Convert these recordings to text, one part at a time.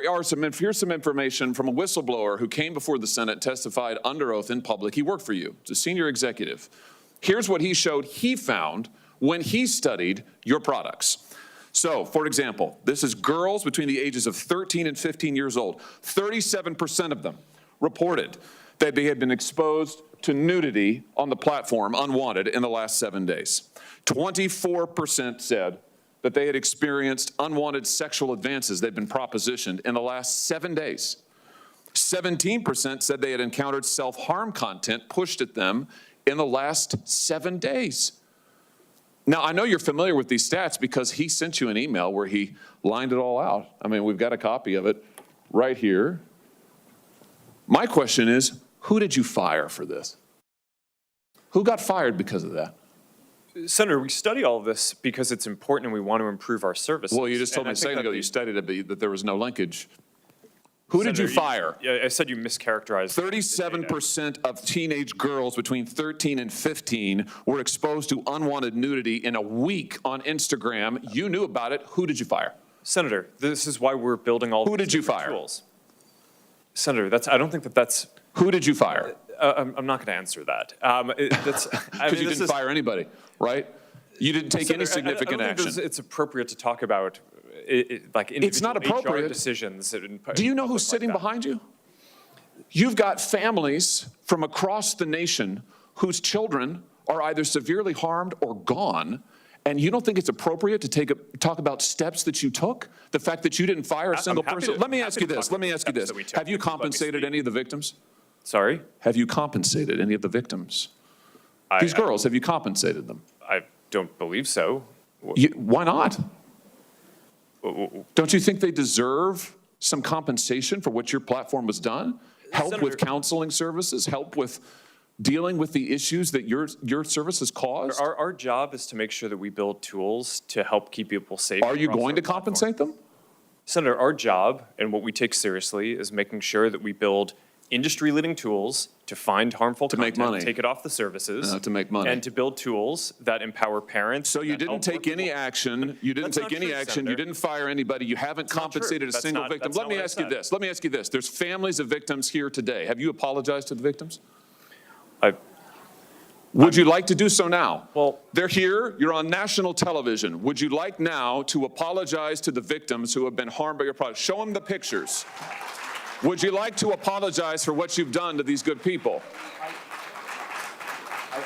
here's some information from a whistleblower who came before the Senate, testified under oath in public. He worked for you. It's a senior executive. Here's what he showed he found when he studied your products. So, for example, this is girls between the ages of 13 and 15 years old. 37% of them reported that they had been exposed to nudity on the platform unwanted in the last 7 days. 24% said that they had experienced unwanted sexual advances, they'd been propositioned in the last 7 days. 17% said they had encountered self-harm content pushed at them in the last 7 days. Now, I know you're familiar with these stats because he sent you an email where he lined it all out. I mean, we've got a copy of it right here. My question is, who did you fire for this? Who got fired because of that? Senator, we study all of this because it's important and we want to improve our services. Well, you just told me a second ago you studied it, that there was no linkage. Who did you fire? I said you mischaracterized. 37% of teenage girls between 13 and 15 were exposed to unwanted nudity in a week on Instagram. You knew about it. Who did you fire? Senator, this is why we're building all Who did you fire? Tools. Senator, I don't think that's. Who did you fire? I'm not going to answer that. Because you didn't fire anybody, right? You didn't take any significant action. It's appropriate to talk about like individual it's not appropriate. HR decisions. Do you know who's sitting behind you? You've got families from across the nation whose children are either severely harmed or gone, and you don't think it's appropriate to talk about steps that you took? The fact that you didn't fire a single person? Let me ask you this. Have you compensated any of the victims? Sorry? Have you compensated any of the victims? These girls, have you compensated them? I don't believe so. Why not? Don't you think they deserve some compensation for what your platform has done? Help Senator, with counseling services, help with dealing with the issues that your service has caused? Our job is to make sure that we build tools to help keep people safe. Are you going to compensate them? Senator, our job and what we take seriously is making sure that we build industry-leading tools to find harmful content, make money, take it off the services, to make money, and to build tools that empower parents. So you didn't take any action. You didn't take any action. You didn't fire anybody. You haven't compensated a single victim. Let me ask you this. Let me ask you this. There's families of victims here today. Have you apologized to the victims? Would you like to do so now? Well, they're here. You're on national television. Would you like now to apologize to the victims who have been harmed by your product? Show them the pictures. Would you like to apologize for what you've done to these good people? I'm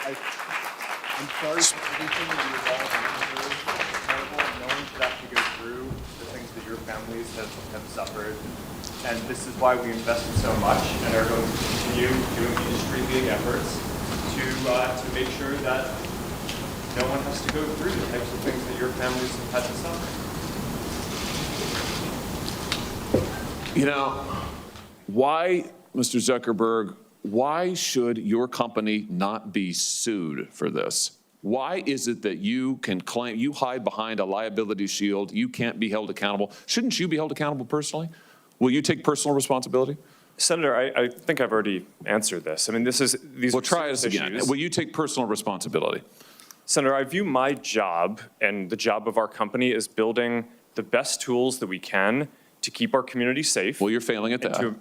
sorry for everything that you've all gone through. It's terrible. No one should have to go through the things that your families have suffered. And this is why we invested so much and are going to continue doing industry-leading efforts to make sure that no one has to go through the types of things that your families have had to suffer. You know, why, Mr. Zuckerberg, why should your company not be sued for this? Why is it that you can claim, you hide behind a liability shield, you can't be held accountable? Shouldn't you be held accountable personally? Will you take personal responsibility? Senator, I think I've already answered this. I mean, these well, try this again. Will you take personal responsibility? Senator, I view my job and the job of our company as building the best tools that we can to keep our community safe. Well, you're failing at that.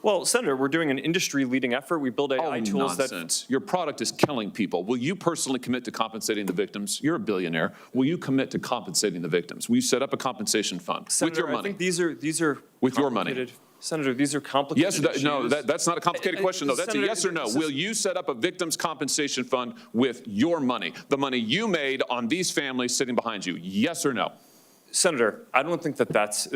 Well, Senator, we're doing an industry-leading effort. We build AI tools nonsense. Your product is killing people. Will you personally commit to compensating the victims? You're a billionaire. Will you commit to compensating the victims? Will you set up a compensation fund Senator, with your money? I think these are with your money. Senator, these are complicated issues. No, that's not a complicated question, though. That's Senator, a yes or no. Will you set up a victims compensation fund with your money, the money you made on these families sitting behind you? Yes or no? Senator, I don't think that's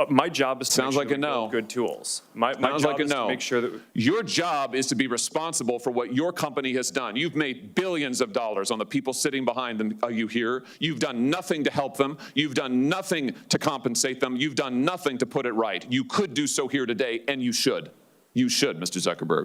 my job is to make sure that we build good tools. My job is to make sure that your job is to be responsible for what your company has done. You've made billions of dollars on the people sitting behind them. Are you here? You've done nothing to help them. You've done nothing to compensate them. You've done nothing to put it right. You could do so here today, and you should. You should, Mr. Zuckerberg.